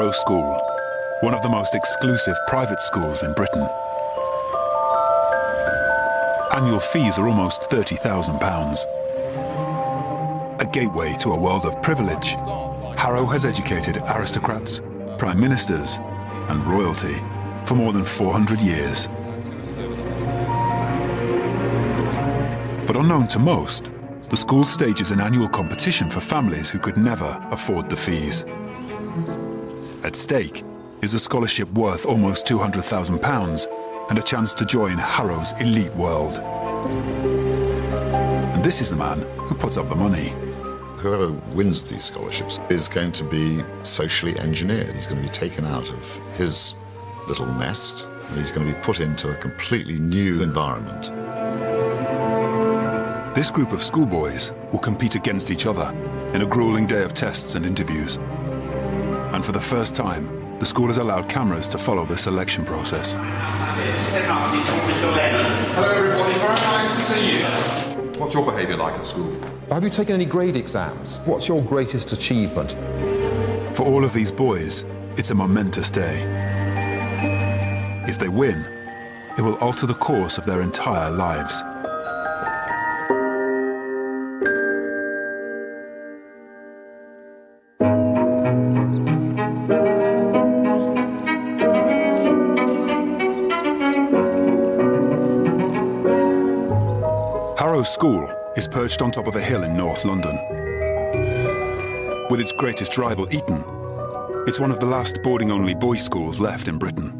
Harrow School, one of the most exclusive private schools in Britain. Annual fees are almost £30,000. A gateway to a world of privilege, Harrow has educated aristocrats, prime ministers, and royalty for more than 400 years. But unknown to most, the school stages an annual competition for families who could never afford the fees. At stake is a scholarship worth almost £200,000 and a chance to join Harrow's elite world. And this is the man who puts up the money. Whoever wins these scholarships is going to be socially engineered. He's going to be taken out of his little nest and he's going to be put into a completely new environment. This group of schoolboys will compete against each other in a grueling day of tests and interviews. And for the first time, the school has allowed cameras to follow the selection process. Hello everybody, very nice to see you. What's your behaviour like at school? Have you taken any grade exams? What's your greatest achievement? For all of these boys, it's a momentous day. If they win, it will alter the course of their entire lives. Harrow School is perched on top of a hill in North London. With its greatest rival, Eton, it's one of the last boarding-only boys' schools left in Britain.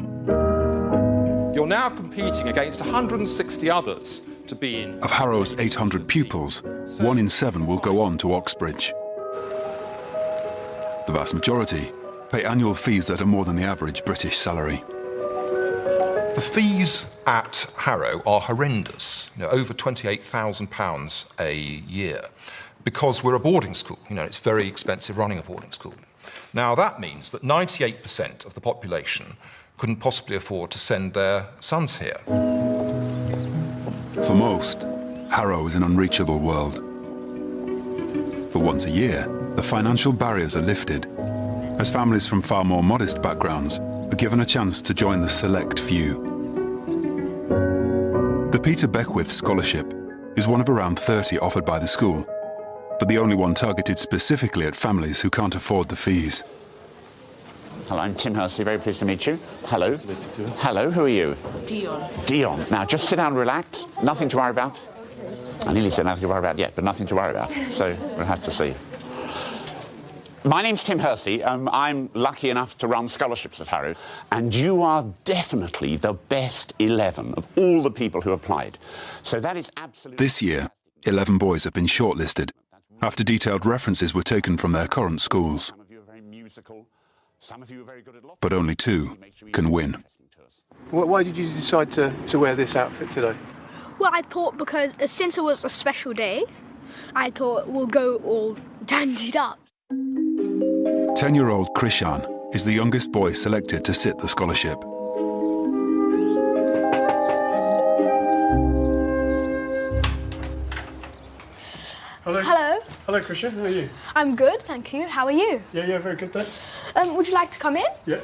You're now competing against 160 others to be in... Of Harrow's 800 pupils, 1 in 7 will go on to Oxbridge. The vast majority pay annual fees that are more than the average British salary. The fees at Harrow are horrendous, over £28,000 a year, because we're a boarding school. It's very expensive running a boarding school. Now, that means that 98% of the population couldn't possibly afford to send their sons here. For most, Harrow is an unreachable world. But once a year, the financial barriers are lifted, as families from far more modest backgrounds are given a chance to join the select few. The Peter Beckwith Scholarship is one of around 30 offered by the school, but the only one targeted specifically at families who can't afford the fees. Hello, I'm Tim Hursley, very pleased to meet you. Hello. Hello, who are you? Dion. Dion. Now, just sit down and relax. Nothing to worry about. I nearly said nothing to worry about yet, but nothing to worry about. So we'll have to see. My name's Tim Hursley. I'm lucky enough to run scholarships at Harrow, and you are definitely the best 11 of all the people who applied. So that is absolutely... This year, 11 boys have been shortlisted after detailed references were taken from their current schools. Some of you are very musical, some of you are very good at lots. But only 2 can win. Why did you decide to wear this outfit today? Well, I thought because since it was a special day, I thought we'll go all dandied up. 10-year-old Krishan is the youngest boy selected to sit the scholarship. Hello. Hello. Hello, Christian. How are you? I'm good, thank you. How are you? Yeah, very good, thanks. Would you like to come in? Yeah.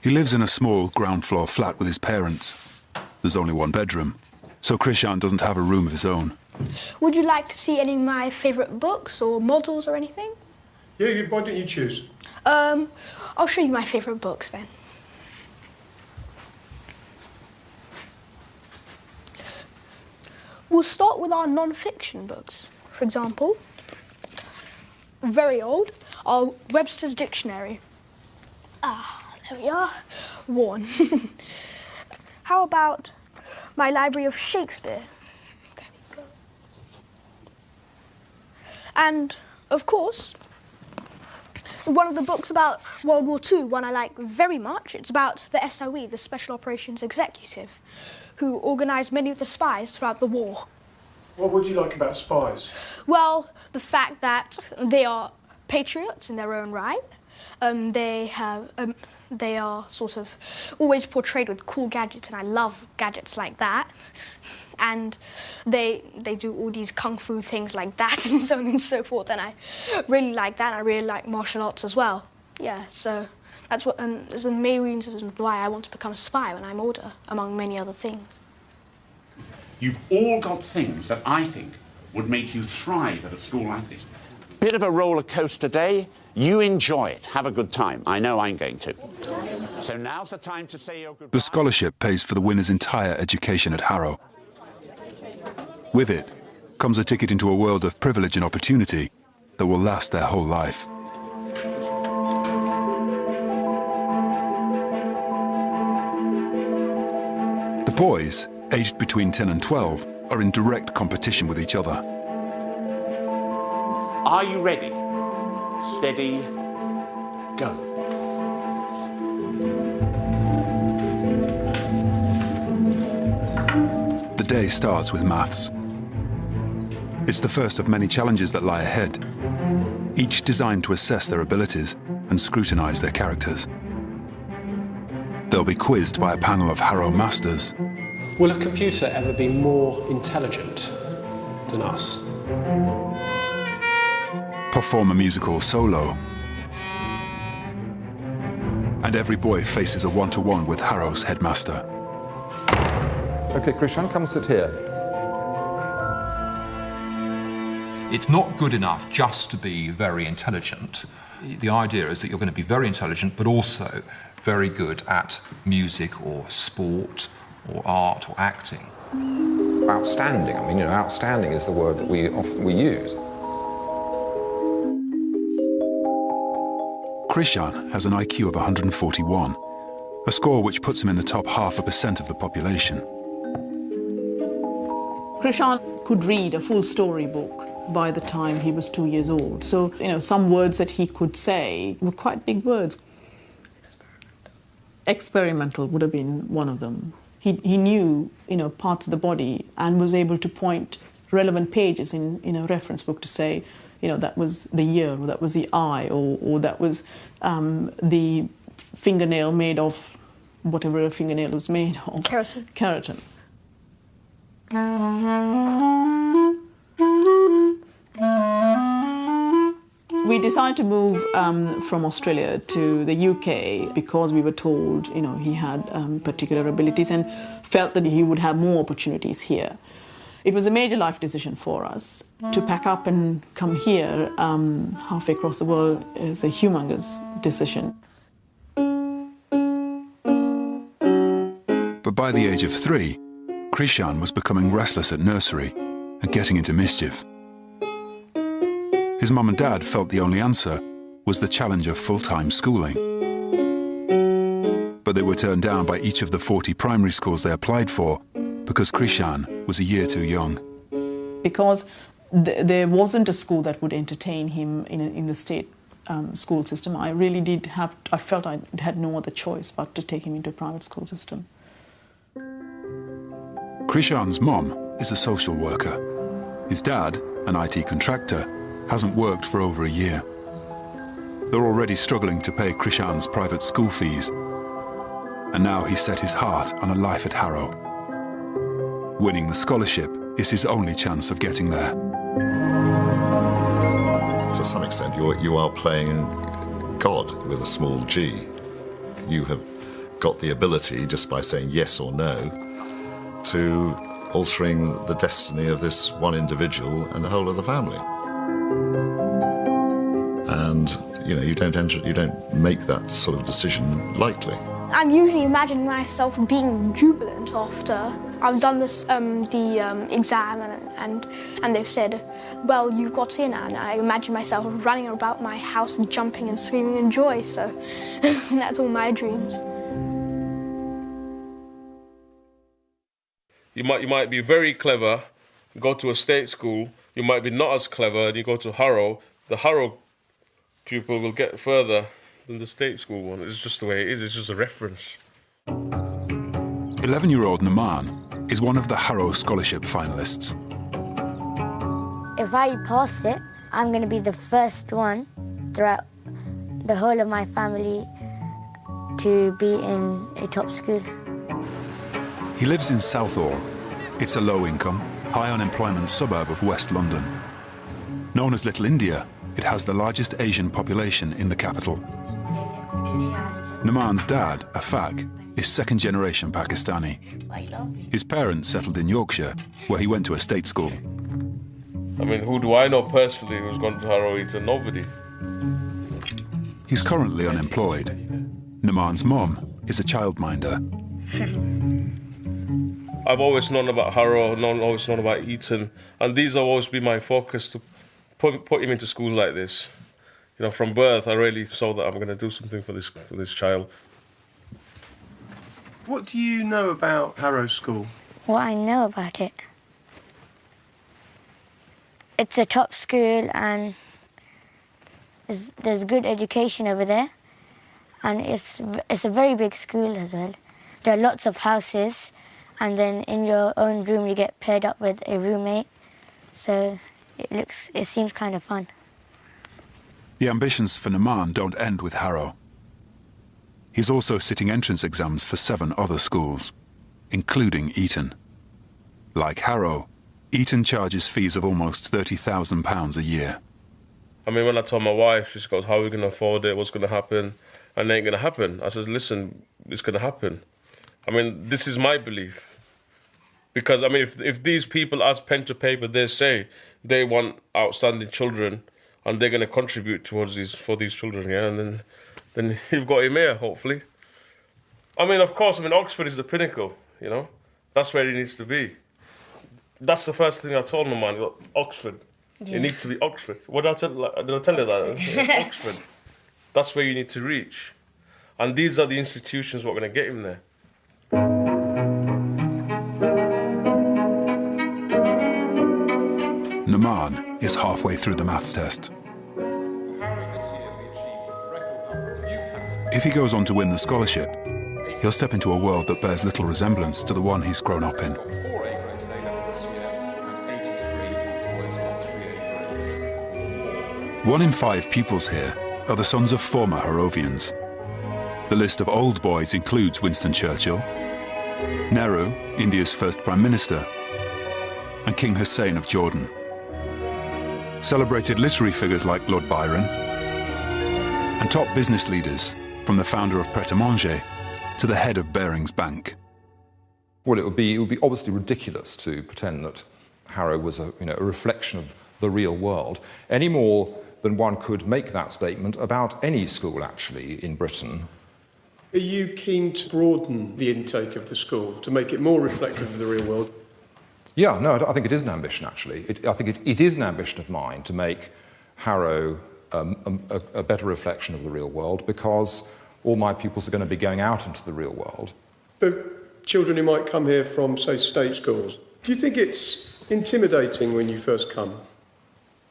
He lives in a small ground-floor flat with his parents. There's only 1 bedroom, so Krishan doesn't have a room of his own. Would you like to see any of my favourite books or models or anything? Yeah, why don't you choose? I'll show you my favourite books then. We'll start with our non-fiction books. For example, very old, our Webster's Dictionary. There we are, 1. How about my Library of Shakespeare? There we go. And, of course, one of the books about World War II, one I like very much. It's about the SOE, the Special Operations Executive, who organised many of the spies throughout the war. What would you like about spies? Well, the fact that they are patriots in their own right. They are sort of always portrayed with cool gadgets, and I love gadgets like that. And they do all these kung fu things like that and so on and so forth, and I really like that. I really like martial arts as well. Yeah, so That's what is the main reason why I want to become a spy when I'm older, among many other things. You've all got things that I think would make you thrive at a school like this. Bit of a roller coaster day. You enjoy it. Have a good time. I know I'm going to. So now's the time to say your goodbye. The scholarship pays for the winner's entire education at Harrow. With it comes a ticket into a world of privilege and opportunity that will last their whole life. The boys, aged between 10 and 12, are in direct competition with each other. Are you ready? Steady, go. The day starts with maths. It's the first of many challenges that lie ahead, each designed to assess their abilities and scrutinise their characters. They'll be quizzed by a panel of Harrow masters. Will a computer ever be more intelligent than us? Perform a musical solo. And every boy faces a one-to-one with Harrow's headmaster. OK, Krishan, come sit here. It's not good enough just to be very intelligent. The idea is that you're going to be very intelligent, but also very good at music or sport or art or acting. Outstanding. I mean, you know, outstanding is the word that we use. Krishan has an IQ of 141, a score which puts him in the top 0.5% of the population. Krishan could read a full storybook by the time he was 2 years old. So, you know, some words that he could say were quite big words. Experimental would have been one of them. He knew, you know, parts of the body and was able to point relevant pages in a reference book to say, you know, that was the ear, or that was the eye, or that was the fingernail made of whatever a fingernail was made of. Keratin. Keratin. We decided to move from Australia to the UK because we were told, you know, he had particular abilities and felt that he would have more opportunities here. It was a major life decision for us. To pack up and come here halfway across the world is a humongous decision. But by the age of 3, Krishan was becoming restless at nursery and getting into mischief. His mum and dad felt the only answer was the challenge of full-time schooling. But they were turned down by each of the 40 primary schools they applied for because Krishan was a year too young. Because there wasn't a school that would entertain him in the state school system, I felt I had no other choice but to take him into a private school system. Krishan's mum is a social worker. His dad, an IT contractor, hasn't worked for over a year. They're already struggling to pay Krishan's private school fees. And now he's set his heart on a life at Harrow. Winning the scholarship is his only chance of getting there. To some extent, you are playing God with a small g. You have got the ability, just by saying yes or no, to altering the destiny of this one individual and the whole of the family. And you know, you don't make that sort of decision lightly. I'm usually imagining myself being jubilant after I've done this the exam and they've said, well, you got in, and I imagine myself running about my house and jumping and screaming in joy. So that's all my dreams. You might be very clever, you go to a state school. You might be not as clever, and you go to Harrow. The Harrow pupil will get further than the state school one. It's just the way it is. It's just a reference. 11-year-old Naman is one of the Harrow Scholarship finalists. If I pass it, I'm going to be the first one throughout the whole of my family to be in a top school. He lives in Southall. It's a low-income, high-unemployment suburb of West London. Known as Little India, it has the largest Asian population in the capital. Naman's dad, Afaq, is second-generation Pakistani. His parents settled in Yorkshire, where he went to a state school. I mean, who do I know personally who's gone to Harrow Eton? Nobody. He's currently unemployed. Naman's mum is a childminder. I've always known about Harrow, always known about Eton, and these have always been my focus, to put him into schools like this. You know, from birth, I really saw that I'm going to do something for this child. What do you know about Harrow School? What I know about it? It's a top school and there's good education over there. And it's a very big school as well. There are lots of houses, and then in your own room you get paired up with a roommate. So it seems kind of fun. The ambitions for Naman don't end with Harrow. He's also sitting entrance exams for 7 other schools, including Eton. Like Harrow, Eton charges fees of almost £30,000 a year. I mean, when I told my wife, she goes, how are we going to afford it? What's going to happen? And it ain't going to happen. I said, listen, it's going to happen. I mean, this is my belief. Because, I mean, if these people, as pen to paper, they say they want outstanding children and they're going to contribute towards for these children, yeah, and then you've got him here, hopefully. I mean, of course, Oxford is the pinnacle, you know. That's where he needs to be. That's the first thing I told my man, Oxford. Yeah. You need to be Oxford. What did I tell you that? Yeah, Oxford. That's where you need to reach. And these are the institutions what are going to get him there. Naman is halfway through the maths test. If he goes on to win the scholarship, he'll step into a world that bears little resemblance to the one he's grown up in. 4 A grades in A-level this year, and 83 boys got 3 A grades. 1 in 5 pupils here are the sons of former Harrovians. The list of old boys includes Winston Churchill, Nehru, India's first Prime Minister, and King Hussein of Jordan. Celebrated literary figures like Lord Byron, and top business leaders, from the founder of Pret-a-Manger to the head of Barings Bank. Well, it would be obviously ridiculous to pretend that Harrow was a reflection of the real world, any more than one could make that statement about any school, actually, in Britain. Are you keen to broaden the intake of the school, to make it more reflective of the real world? Yeah, no, I think it is an ambition, actually. I think it is an ambition of mine to make Harrow a better reflection of the real world, because all my pupils are going to be going out into the real world. But children who might come here from, say, state schools, do you think it's intimidating when you first come?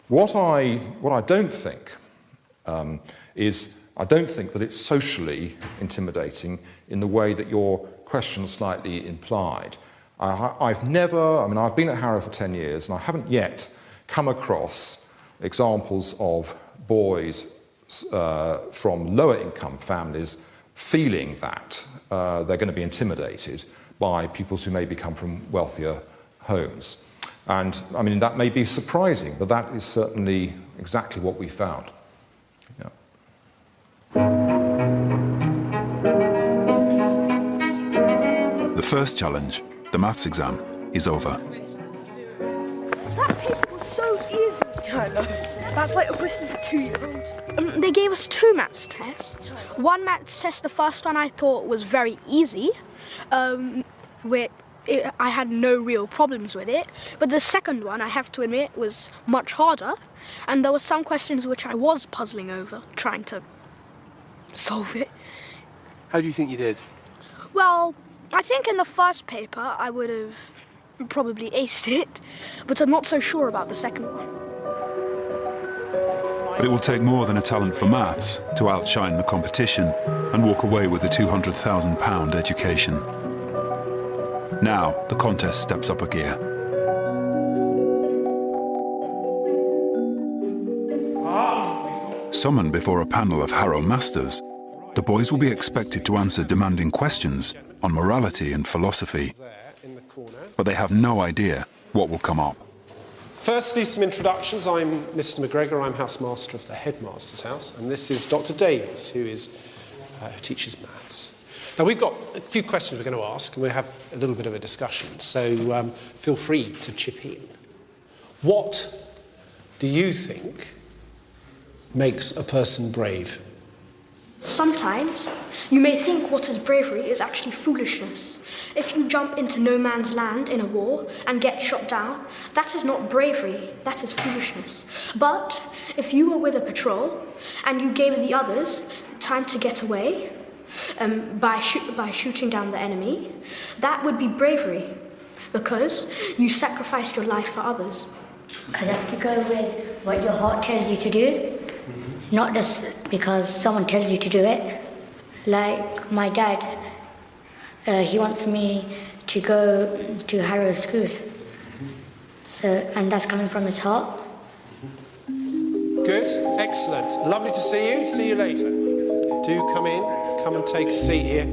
What I don't think is, I don't think that it's socially intimidating in the way that your question slightly implied. I've been at Harrow for 10 years, and I haven't yet come across examples of boys from lower income families feeling that they're going to be intimidated by pupils who maybe come from wealthier homes. And I mean, that may be surprising, but that is certainly exactly what we found. Yeah. The first challenge, the maths exam, is over. That paper was so easy. I know. That's like a question for 2-year-olds. They gave us 2 maths tests. One maths test, the first one I thought was very easy, I had no real problems with it. But the second one, I have to admit, was much harder. And there were some questions which I was puzzling over, trying to solve it. How do you think you did? Well, I think in the first paper I would have probably aced it, but I'm not so sure about the second one. But it will take more than a talent for maths to outshine the competition and walk away with a £200,000 education. Now, the contest steps up a gear. Summoned before a panel of Harrow masters, the boys will be expected to answer demanding questions on morality and philosophy. But they have no idea what will come up. Firstly, some introductions. I'm Mr. McGregor. I'm housemaster of the headmaster's house, and this is Dr. Davies, who is who teaches maths. Now, we've got a few questions we're going to ask, and we'll have a little bit of a discussion, so feel free to chip in. What do you think makes a person brave? Sometimes you may think what is bravery is actually foolishness. If you jump into no man's land in a war and get shot down, that is not bravery, that is foolishness. But if you were with a patrol and you gave the others time to get away by shooting down the enemy, that would be bravery because you sacrificed your life for others. Because you have to go with what your heart tells you to do, not just because someone tells you to do it. Like my dad, he wants me to go to Harrow School. And that's coming from his heart. Good, excellent. Lovely to see you. See you later. Do come in, come and take a seat here.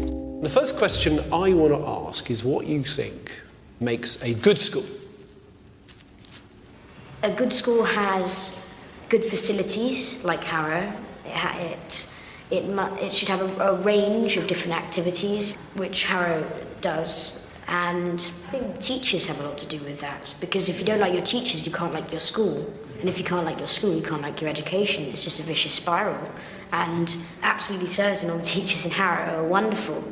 The first question I want to ask is what you think makes a good school. A good school has good facilities, like Harrow. It should have a range of different activities, which Harrow does. And I think teachers have a lot to do with that, because if you don't like your teachers, you can't like your school. And if you can't like your school, you can't like your education. It's just a vicious spiral. And absolutely certain all the teachers in Harrow are wonderful.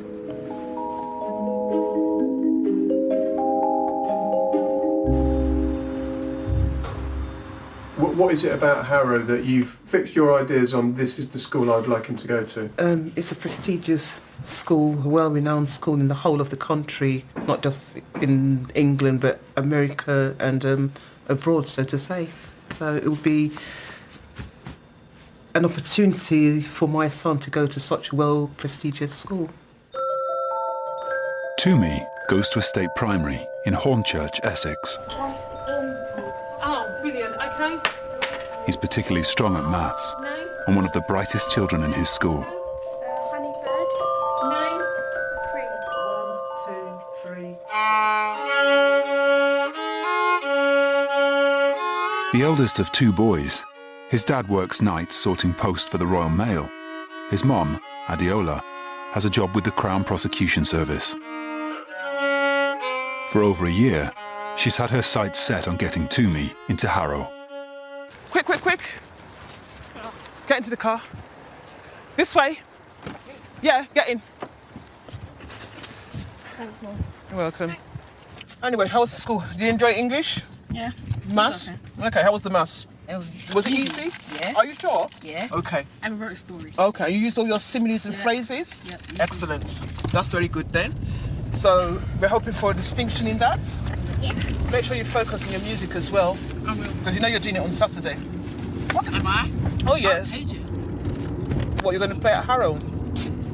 What is it about Harrow that you've fixed your ideas on? This is the school I'd like him to go to. It's a prestigious school, a well-renowned school in the whole of the country, not just in England, but America and abroad, so to say. So it would be an opportunity for my son to go to such a well-prestigious school. Toomey goes to a state primary in Hornchurch, Essex. Oh, brilliant, okay. He's particularly strong at maths and one of the brightest children in his school. Honeybird. Name. 3. 1, 2, 3. The eldest of two boys, his dad works nights sorting post for the Royal Mail. His mom, Adiola, has a job with the Crown Prosecution Service. For over a year, she's had her sights set on getting Toomey into Harrow. Quick, quick, quick. Get into the car. This way. Yeah, get in. Thanks, Mum. You're welcome. Anyway, how was the school? Did you enjoy English? Yeah. Maths? Okay, how was the maths? Was it easy? Yeah. Are you sure? Yeah. Okay. And we wrote stories. Okay, you used all your similes and phrases? Yeah. Excellent. That's very good then. So, we're hoping for a distinction in that? Yeah. Make sure you focus on your music as well. I will. Because you know you're doing it on Saturday. What am I? Oh, yes. I paid you. What, you're going to play at Harrow?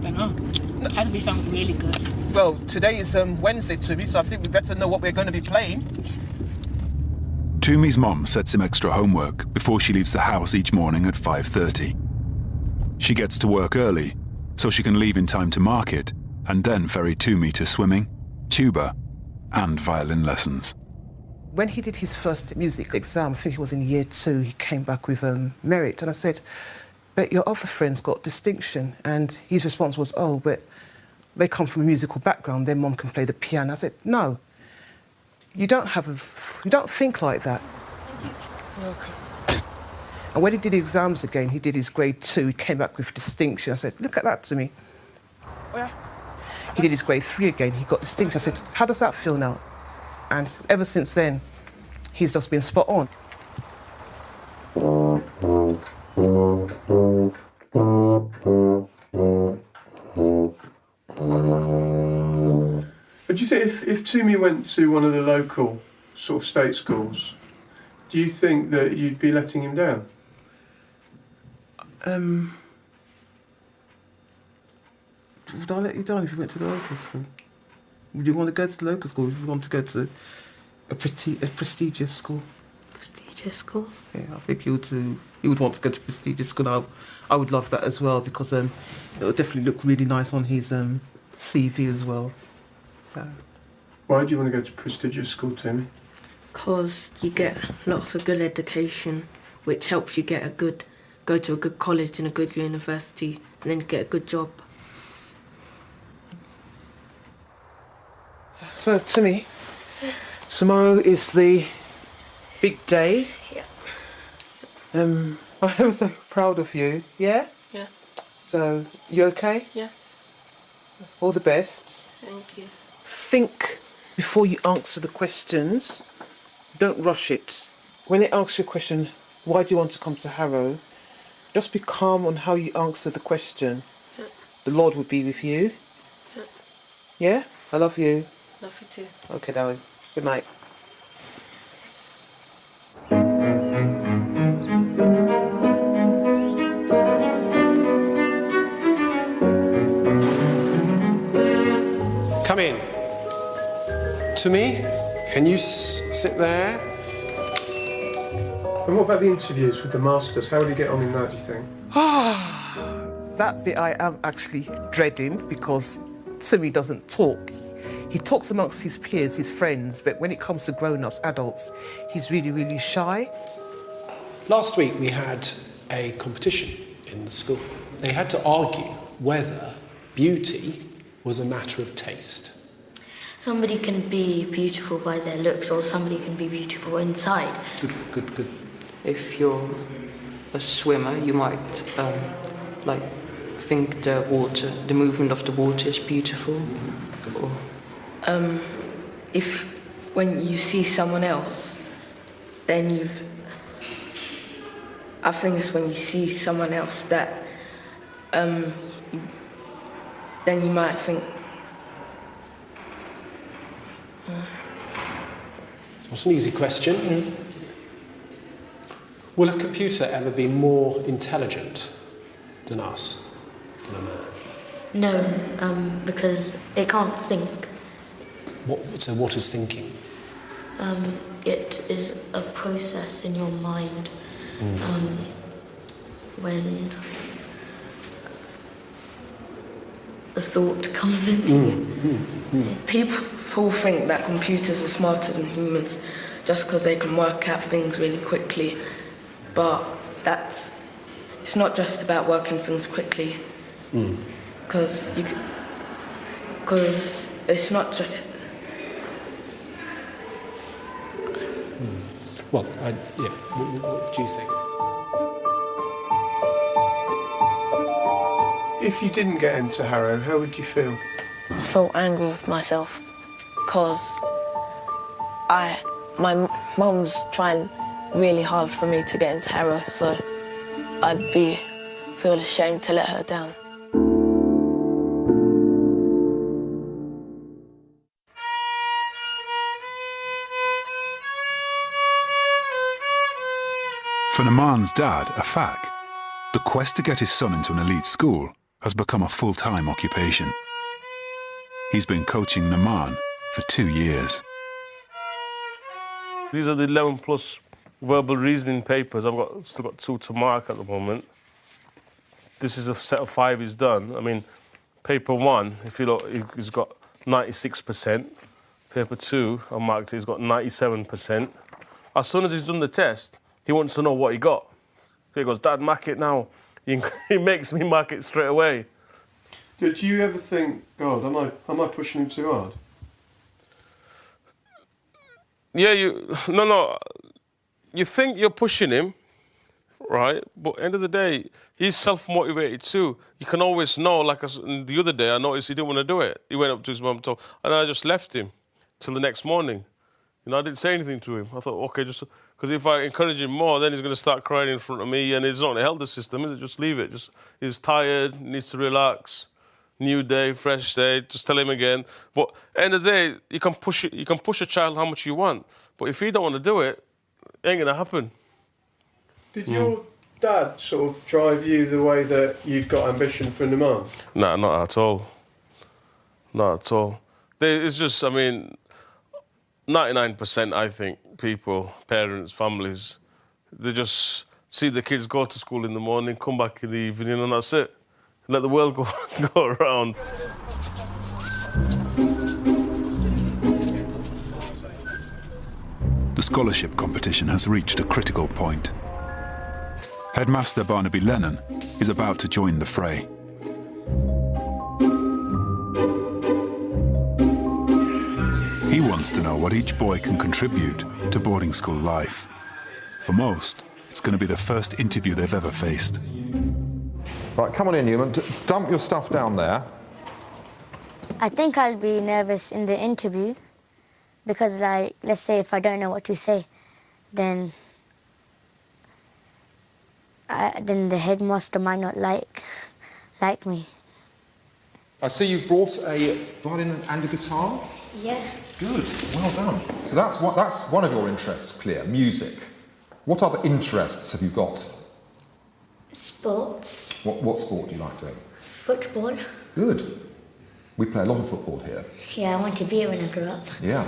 Don't know. It has to be something really good. Well, today is Wednesday, Toomey, so I think we better know what we're going to be playing. Toomey's mom sets him extra homework before she leaves the house each morning at 5:30. She gets to work early, so she can leave in time to market and then ferry Toomey to swimming, tuba, and violin lessons. When he did his first music exam, I think it was in year 2, he came back with merit, and I said, but your other friends got distinction, and his response was, oh, but they come from a musical background, their mom can play the piano. I said, no, you don't think like that. You're welcome. And when he did exams again, he did his grade 2, he came back with distinction. I said, look at that to me. Oh, yeah. He did his grade 3 again, he got distinction. I said, how does that feel now? And ever since then, he's just been spot on. But do you think if Toomey went to one of the local sort of state schools, do you think that you'd be letting him down? Would I let you down if you went to the local school? Would you want to go to the local school if you want to go to a prestigious school? Prestigious school? Yeah, I think he would want to go to prestigious school. I would love that as well because it would definitely look really nice on his CV as well. So. Why do you want to go to prestigious school, Toomey? Because you get lots of good education, which helps you go to a good college and a good university, and then you get a good job. So, Timmy, tomorrow is the big day. Yeah. I'm so proud of you. Yeah? Yeah. So, you okay? Yeah. All the best. Thank you. Think before you answer the questions. Don't rush it. When they ask you a question, why do you want to come to Harrow? Just be calm on how you answer the question. Yeah. The Lord will be with you. Yeah. Yeah? I love you. Love you too. Okay, darling. Good night. Come in. To me, can you sit there? And what about the interviews with the masters? How will you get on in that, do you think? That bit I am actually dreading because Timmy doesn't talk. He talks amongst his peers, his friends, but when it comes to grown-ups, adults, he's really, really shy. Last week we had a competition in the school. They had to argue whether beauty was a matter of taste. Somebody can be beautiful by their looks, or somebody can be beautiful inside. Good. If you're a swimmer, you might like think the water, the movement of the water is beautiful. Or If when you see someone else, then I think it's when you see someone else that then you might think. So it's an easy question. Will a computer ever be more intelligent than us, than a man? No, because it can't think. So what is thinking? It is a process in your mind when a thought comes into you. People think that computers are smarter than humans just because they can work out things really quickly, but it's not just about working things quickly. Because it's not just. Well, what do you think? If you didn't get into Harrow, how would you feel? I felt angry with myself because my mum's trying really hard for me to get into Harrow, so I'd feel ashamed to let her down. For Naman's dad, Afak, the quest to get his son into an elite school has become a full-time occupation. He's been coaching Naman for 2 years. These are the 11 plus verbal reasoning papers. I've still got 2 to mark at the moment. This is a set of 5 he's done. I mean, paper 1, if you look, he's got 96%. Paper 2, I marked it, he's got 97%. As soon as he's done the test, he wants to know what he got. He goes, Dad, mark it now. He makes me mark it straight away. Do you ever think, God, am I pushing him too hard? Yeah, no. You think you're pushing him, right? But at the end of the day, he's self-motivated too. You can always know, like the other day, I noticed he didn't want to do it. He went up to his mum and told, and I just left him till the next morning. You know, I didn't say anything to him. I thought, okay, just because if I encourage him more, then he's going to start crying in front of me, and it's not a healthy system, is it? Just leave it. He's tired, needs to relax. New day, fresh day. Just tell him again. But at the end of the day, you can push it. You can push a child how much you want. But if he don't want to do it, it ain't going to happen. Did your dad sort of drive you the way that you've got ambition for Naman? Nah, not at all. Not at all. It's just, I mean, 99%, I think, people, parents, families, they just see the kids go to school in the morning, come back in the evening, and that's it. Let the world go around. The scholarship competition has reached a critical point. Headmaster Barnaby Lennon is about to join the fray. He wants to know what each boy can contribute to boarding school life. For most, it's going to be the first interview they've ever faced. Right, come on in, Newman. Dump your stuff down there. I think I'll be nervous in the interview because, like, let's say if I don't know what to say, then the headmaster might not like me. I see you've brought a violin and a guitar. Yeah. Good, well done. So that's one of your interests, clear, music. What other interests have you got? Sports. What sport do you like doing? Football. Good. We play a lot of football here. Yeah, I want to be it when I grow up. Yeah.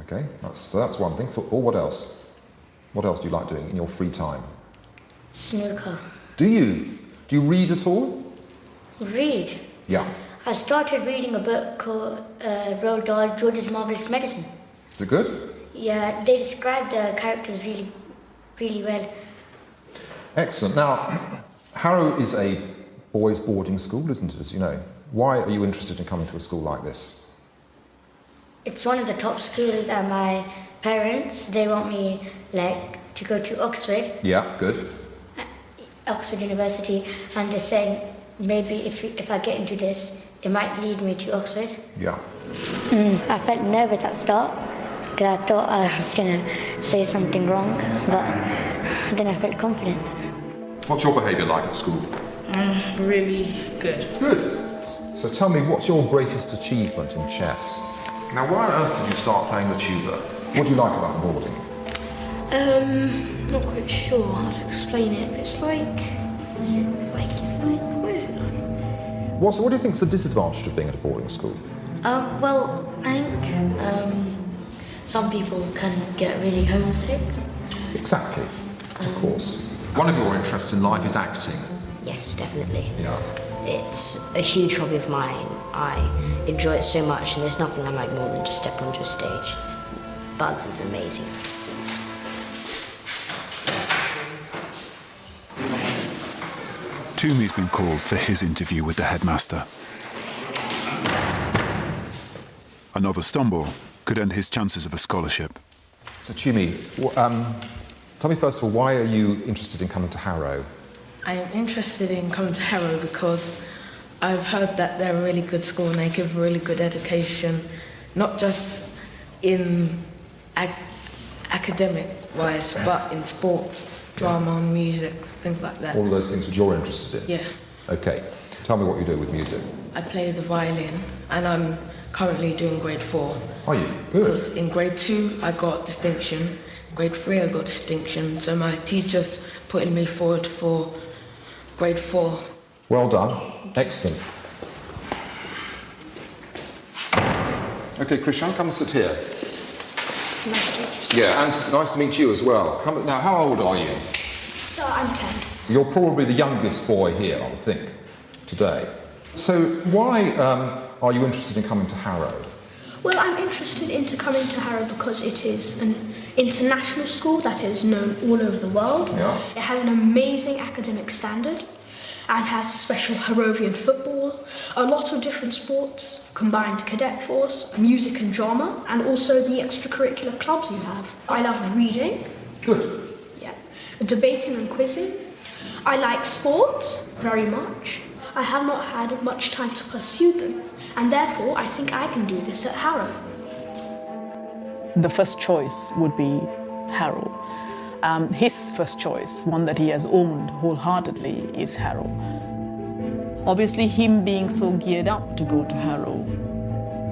Okay, so that's one thing. Football, what else? What else do you like doing in your free time? Snooker. Do you? Do you read at all? Read? Yeah. I started reading a book called Roald Dahl, George's Marvelous Medicine. Is it good? Yeah, they describe the characters really, really well. Excellent. Now, Harrow is a boys' boarding school, isn't it, as you know? Why are you interested in coming to a school like this? It's one of the top schools, and my parents, they want me, like, to go to Oxford. Yeah, good. Oxford University, and they're saying maybe if I get into this, it might lead me to Oxford. Yeah. I felt nervous at the start because I thought I was going to say something wrong, but then I felt confident. What's your behaviour like at school? Really good. Good. So tell me, what's your greatest achievement in chess? Now, why on earth did you start playing the tuba? What do you like about boarding? Not quite sure how to explain it, but it's like, what is it like? What do you think is the disadvantage of being at a boarding school? Well, I think some people can get really homesick. Exactly, of course. One of your interests in life is acting. Yes, definitely. Yeah. It's a huge hobby of mine. I enjoy it so much, and there's nothing I like more than to step onto a stage. Bugs is amazing. Toomey's been called for his interview with the headmaster. Another stumble could end his chances of a scholarship. So Toomey, tell me first of all, why are you interested in coming to Harrow? I am interested in coming to Harrow because I've heard that they're a really good school and they give a really good education, not just in academic-wise, but in sports, drama, music, things like that. All of those things which you're interested in? Yeah. Okay. Tell me what you do with music. I play the violin and I'm currently doing grade 4. Are you? Good. Because in grade 2 I got distinction, grade 3 I got distinction, so my teacher's putting me forward for grade 4. Well done. Excellent. Okay, Christian, come and sit here. Nice to meet you. Yeah, and nice to meet you as well. Now, how old are you? So I'm 10. You're probably the youngest boy here, I would think, today. So why are you interested in coming to Harrow? Well, I'm interested into coming to Harrow because it is an international school that is known all over the world. Yeah. It has an amazing academic standard and has special Harrovian football, a lot of different sports, combined cadet force, music and drama, and also the extracurricular clubs you have. I love reading. Good. Yeah. Debating and quizzing. I like sports very much. I have not had much time to pursue them, and therefore I think I can do this at Harrow. The first choice would be Harrow. His first choice, one that he has owned wholeheartedly, is Harrow. Obviously, him being so geared up to go to Harrow,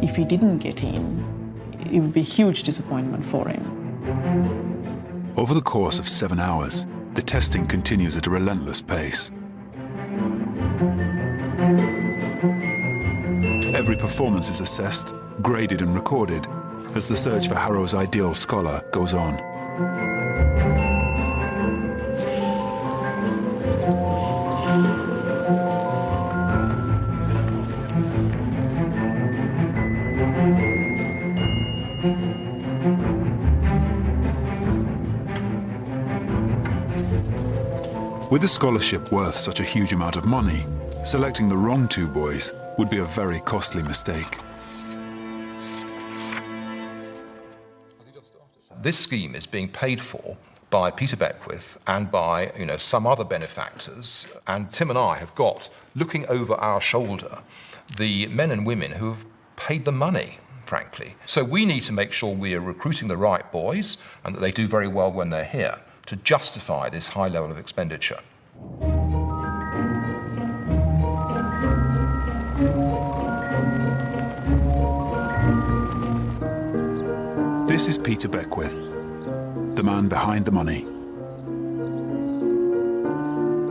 if he didn't get in, it would be a huge disappointment for him. Over the course of 7 hours, the testing continues at a relentless pace. Every performance is assessed, graded and recorded as the search for Harrow's ideal scholar goes on. With a scholarship worth such a huge amount of money, selecting the wrong two boys would be a very costly mistake. This scheme is being paid for by Peter Beckwith and by, some other benefactors. And Tim and I have got, looking over our shoulder, the men and women who have paid the money, frankly. So we need to make sure we are recruiting the right boys and that they do very well when they're here to justify this high level of expenditure. This is Peter Beckwith, the man behind the money.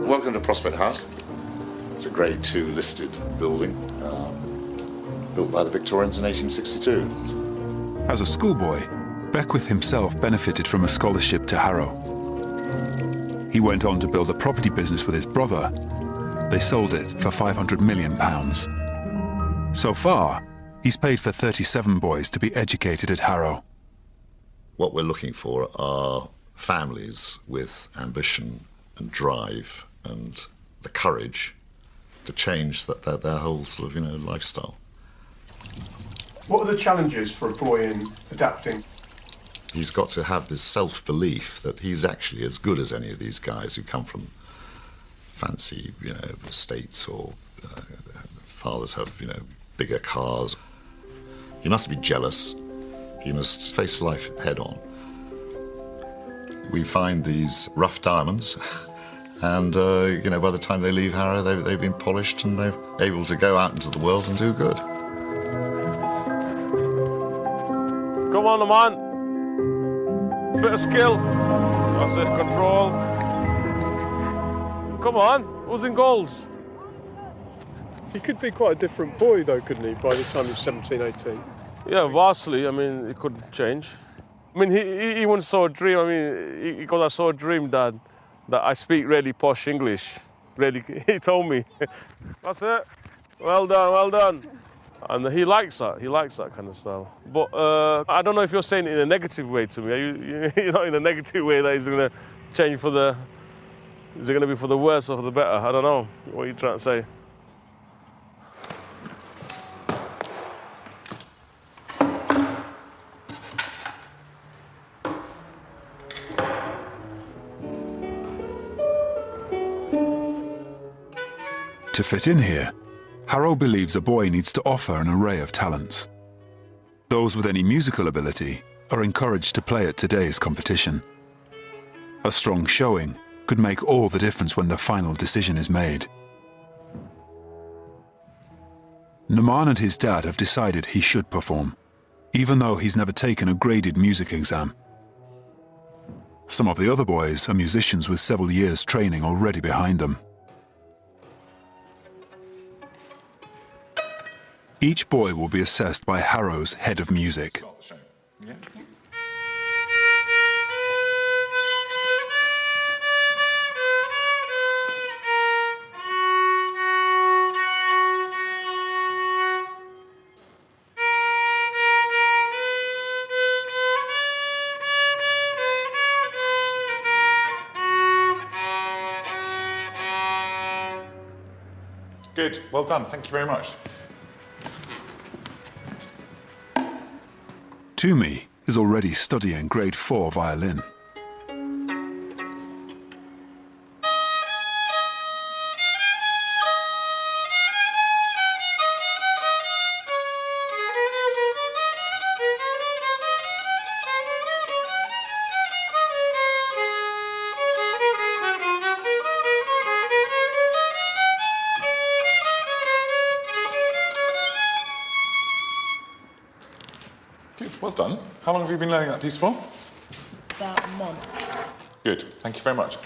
Welcome to Prospect House. It's a Grade 2 listed building, built by the Victorians in 1862. As a schoolboy, Beckwith himself benefited from a scholarship to Harrow. He went on to build a property business with his brother. They sold it for £500 million. So far, he's paid for 37 boys to be educated at Harrow. What we're looking for are families with ambition and drive and the courage to change their whole sort of, lifestyle. What are the challenges for a boy in adapting? He's got to have this self-belief that he's actually as good as any of these guys who come from fancy, estates or fathers have, bigger cars. He must be jealous. He must face life head on. We find these rough diamonds and, by the time they leave Harrow, they've been polished and they're able to go out into the world and do good. Come on, man. Bit of skill. That's it, control. Come on, who's in goals? He could be quite a different boy, though, couldn't he, by the time he's 17, 18? Yeah, vastly. I mean, it could change. I mean, he even saw a dream. I mean, because I saw a dream, Dad, that I speak really posh English. Really, he told me. That's it. Well done, well done. And he likes that. He likes that kind of style. But I don't know if you're saying it in a negative way to me. You're not in a negative way that he's going to change for the... Is it going to be for the worse or for the better? I don't know. What are you trying to say? To fit in here, Harrow believes a boy needs to offer an array of talents. Those with any musical ability are encouraged to play at today's competition. A strong showing could make all the difference when the final decision is made. Numan and his dad have decided he should perform, even though he's never taken a graded music exam. Some of the other boys are musicians with several years' training already behind them. Each boy will be assessed by Harrow's head of music. Good, well done, thank you very much. Toomey is already studying grade 4 violin. Good, well done. How long have you been learning that piece for? About a month. Good, thank you very much.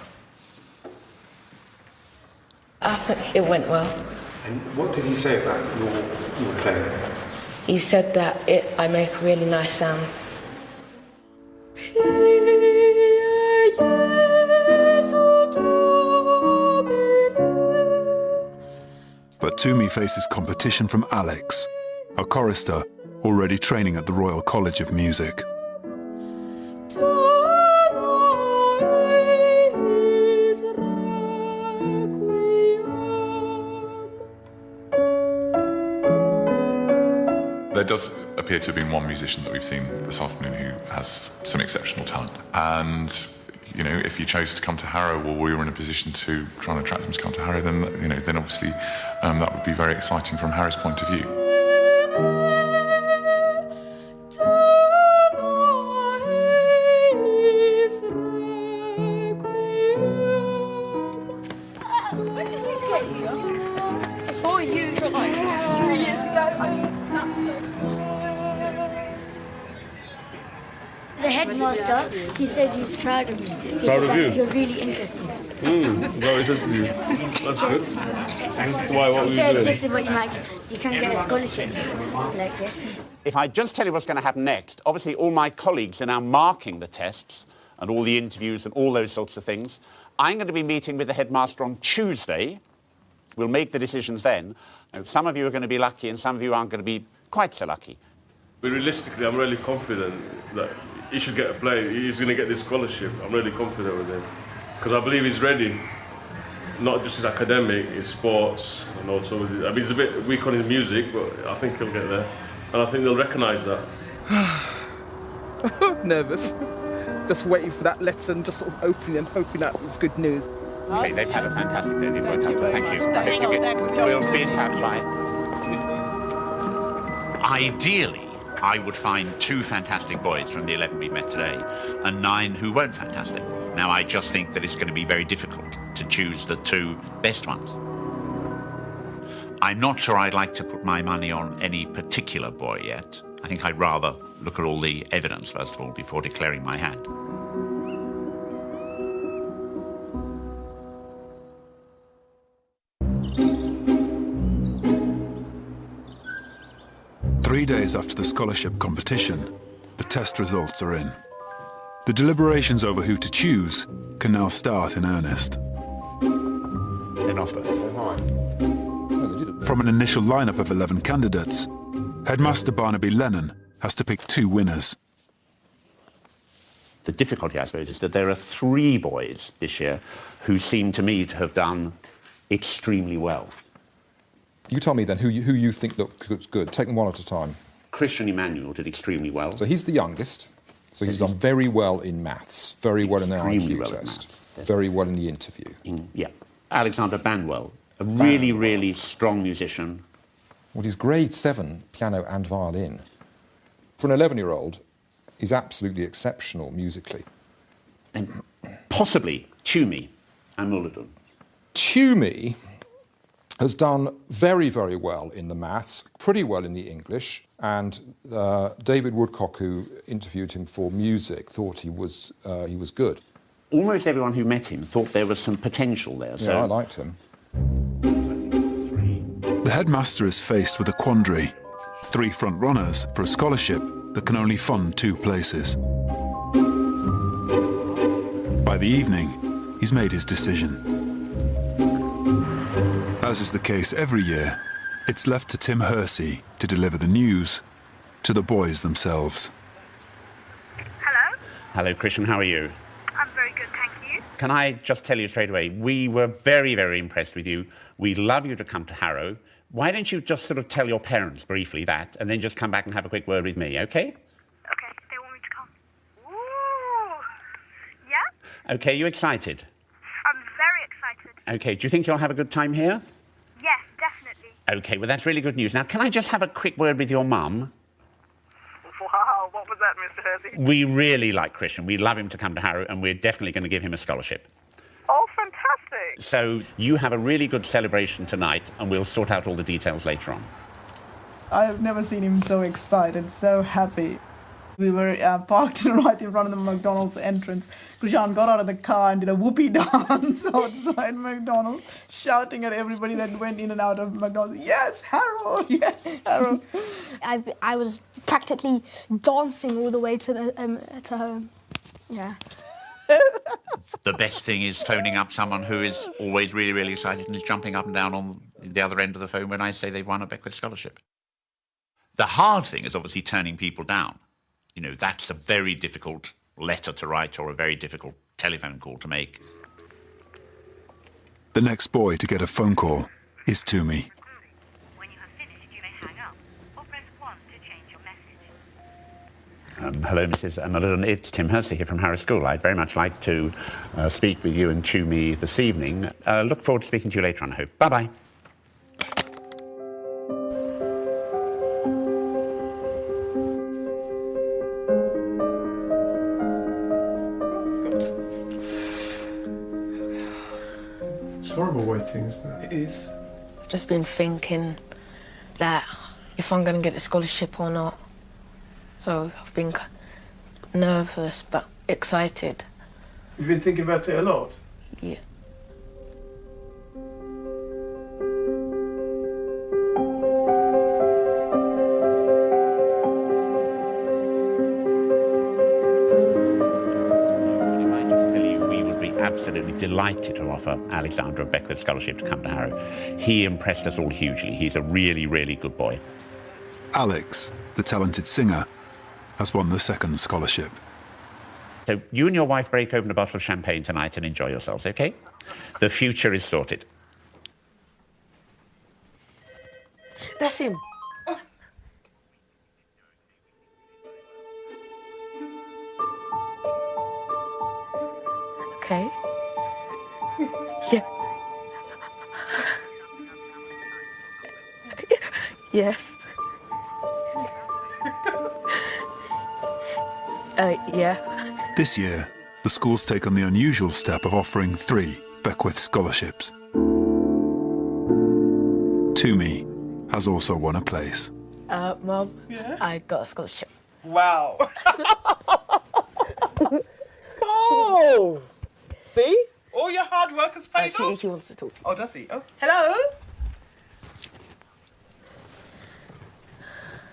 I think it went well. And what did he say about your playing? He said that I make a really nice sound. But Toomey faces competition from Alex, a chorister already training at the Royal College of Music. There does appear to have been one musician that we've seen this afternoon who has some exceptional talent. And, you know, if you chose to come to Harrow, or we were in a position to try and attract them to come to Harrow, then, you know, then obviously that would be very exciting from Harrow's point of view. Before you, like 3 years ago, I mean, that's so... The headmaster, he said he's proud of me. He Proud said of that you? you're really interesting. No, it's just you. That's good. That's why what He we said doing. this is what you can get a scholarship like this. If I just tell you what's going to happen next, obviously all my colleagues are now marking the tests and all the interviews and all those sorts of things. I'm going to be meeting with the headmaster on Tuesday. We'll make the decisions then. And some of you are going to be lucky and some of you aren't going to be quite so lucky. But realistically, I'm really confident that he should get a play. He's going to get this scholarship. I'm really confident with him. Because I believe he's ready. Not just his academic, his sports, and also, I mean, he's a bit weak on his music, but I think he'll get there. And I think they'll recognise that. Nervous. Just waiting for that letter and just sort of opening and hoping that it's good news. Okay, they've had a fantastic day. They've worked out. Thank you. We'll be in touch. Bye. Ideally, I would find 2 fantastic boys from the 11 we met today and 9 who weren't fantastic. Now, I just think that it's going to be very difficult to choose the 2 best ones. I'm not sure I'd like to put my money on any particular boy yet. I think I'd rather look at all the evidence, first of all, before declaring my hand. Three days after the scholarship competition, the test results are in. The deliberations over who to choose can now start in earnest. From an initial lineup of 11 candidates, Headmaster Barnaby Lennon has to pick 2 winners. The difficulty, I suppose, is that there are 3 boys this year who seem to me to have done extremely well. You tell me then who you think looks good. Take them one at a time. Christian Emmanuel did extremely well. So he's the youngest. So he's done very well in maths, very well in the IQ test, very well in the interview. Yeah. Alexander Banwell, a really, really strong musician. Well, he's grade 7 piano and violin. For an 11-year-old, he's absolutely exceptional musically. And possibly Toomey and Mulligan. Toomey has done very, very well in the maths, pretty well in the English, and David Woodcock, who interviewed him for music, thought he was good. Almost everyone who met him thought there was some potential there. So yeah, I liked him. The headmaster is faced with a quandary. 3 front runners for a scholarship that can only fund 2 places. By the evening, he's made his decision. As is the case every year, it's left to Tim Hersey to deliver the news to the boys themselves. Hello? Hello, Christian, how are you? I'm very good, thank you. Can I just tell you straight away, we were very, very impressed with you. We'd love you to come to Harrow. Why don't you just sort of tell your parents briefly that, and then just come back and have a quick word with me, okay? Okay, they want me to come. Ooh! Yeah? Okay, you excited? I'm very excited. Okay, do you think you'll have a good time here? Yes, definitely. Okay, well, that's really good news. Now, can I just have a quick word with your mum? Wow, what was that, Mr. Hersey? We really like Christian. We'd love him to come to Harrow, and we're definitely going to give him a scholarship. Oh, fantastic. So you have a really good celebration tonight, and we'll sort out all the details later on. I've never seen him so excited, so happy. We were parked right in front of the McDonald's entrance. Krishan got out of the car and did a whoopee dance outside McDonald's, shouting at everybody that went in and out of McDonald's, "Yes, Harold! Yes, Harold!" I was practically dancing all the way to home. Yeah. The best thing is phoning up someone who is always really, really excited and is jumping up and down on the other end of the phone when I say they've won a Beckwith Scholarship. The hard thing is obviously turning people down. You know, that's a very difficult letter to write or a very difficult telephone call to make. The next boy to get a phone call is Toomey. When you have finished, you may hang up or press 1 to change your message. Hello, Mrs. Mulligan. It's Tim Hursley here from Harrow School. I'd very much like to speak with you and Tumi this evening. Look forward to speaking to you later on, I hope. Bye-bye. It's horrible waiting, isn't it? It is. I've just been thinking that if I'm going to get the scholarship or not. So I've been nervous but excited. You've been thinking about it a lot? Yeah. Absolutely delighted to offer Alexander a Beckwith Scholarship to come to Harrow. He impressed us all hugely. He's a really, really good boy. Alex, the talented singer, has won the second scholarship. So you and your wife break open a bottle of champagne tonight and enjoy yourselves, OK? The future is sorted. That's him. Okay. Yeah. Yes. Yeah. This year, the school's taken the unusual step of offering 3 Beckwith scholarships. Tumi has also won a place. Mum, I got a scholarship. Wow. Oh! See? All your hard work has paid off. He wants to talk to you. Oh, does he? Oh, hello.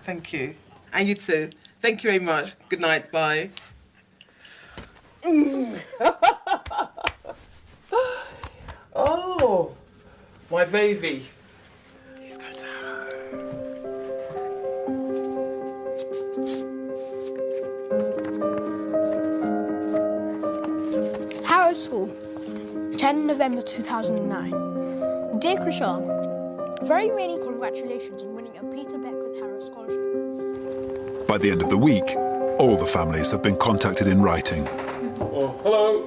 Thank you. And you too. Thank you very much. Good night. Bye. Oh, my baby. He's going to Harrow School, 10 November 2009. Dear Krishan, very many congratulations on winning a Peter Beckwith Harrow Scholarship. By the end of the week, all the families have been contacted in writing. Oh, hello.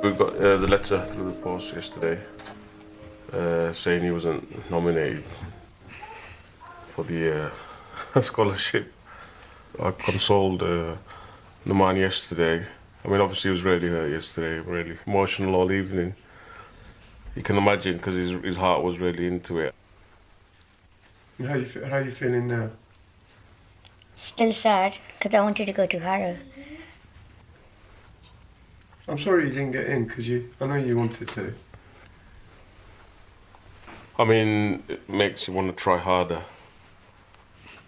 We got the letter through the post yesterday saying he wasn't nominated for the scholarship. I consoled the man yesterday. I mean, obviously he was really hurt yesterday, really emotional all evening. You can imagine, because his heart was really into it. And how are you feeling now? Still sad, because I wanted to go to Harrow. I'm sorry you didn't get in, because I know you wanted to. I mean, it makes you want to try harder.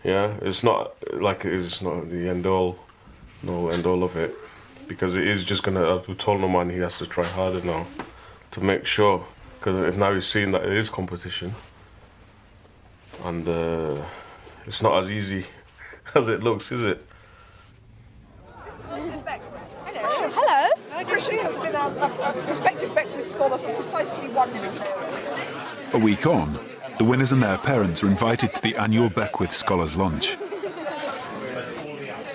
Yeah, it's not like it's not the end all of it, because it is just gonna. As we told the man, he has to try harder now to make sure, because if now he's seen that it is competition, and it's not as easy as it looks, is it? Mrs. Beckwith. Hello. Oh, hello. Chrissy has been a prospective Beckwith scholar for precisely 1 week. A week on, the winners and their parents are invited to the annual Beckwith Scholars Lunch.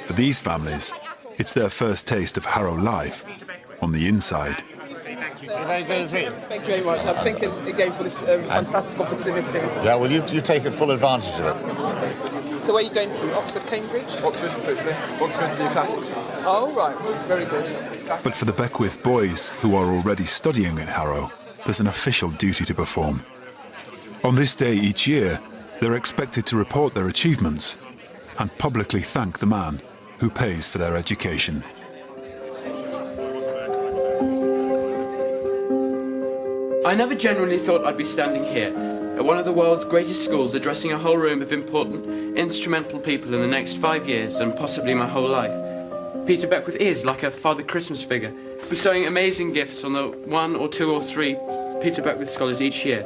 For these families, it's their first taste of Harrow life on the inside. Very good. Thank you very much. I'm thanking again for this fantastic opportunity. Yeah, well, you take full advantage of it. So where are you going to? Oxford, Cambridge? Oxford, hopefully. Oxford to do classics. Oh, right. Very good. But for the Beckwith boys who are already studying at Harrow, there's an official duty to perform. On this day each year, they're expected to report their achievements and publicly thank the man who pays for their education. I never genuinely thought I'd be standing here, at one of the world's greatest schools, addressing a whole room of important, instrumental people in the next 5 years and possibly my whole life. Peter Beckwith is like a Father Christmas figure, bestowing amazing gifts on the 1 or 2 or 3 Peter Beckwith scholars each year.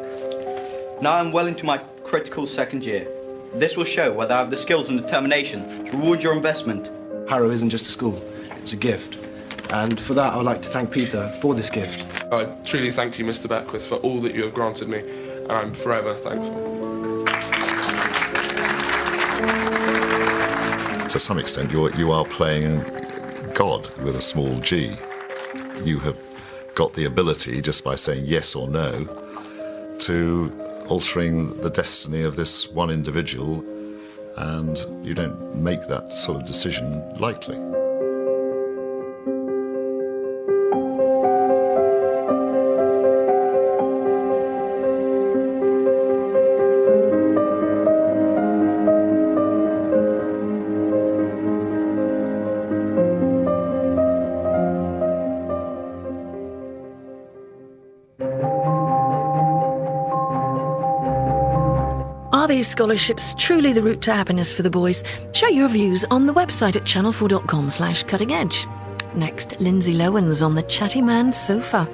Now I'm well into my critical second year. This will show whether I have the skills and determination to reward your investment. Harrow isn't just a school, it's a gift. And for that, I would like to thank Peter for this gift. I truly thank you, Mr. Beckwith, for all that you have granted me, and I'm forever thankful. to some extent, you are playing God with a small g. You have got the ability, just by saying yes or no, to altering the destiny of this one individual, and you don't make that sort of decision lightly. Are these scholarships truly the route to happiness for the boys? Share your views on the website at channel4.com/cutting edge. Next, Lindsay Lowen's on the Chatty Man's Sofa.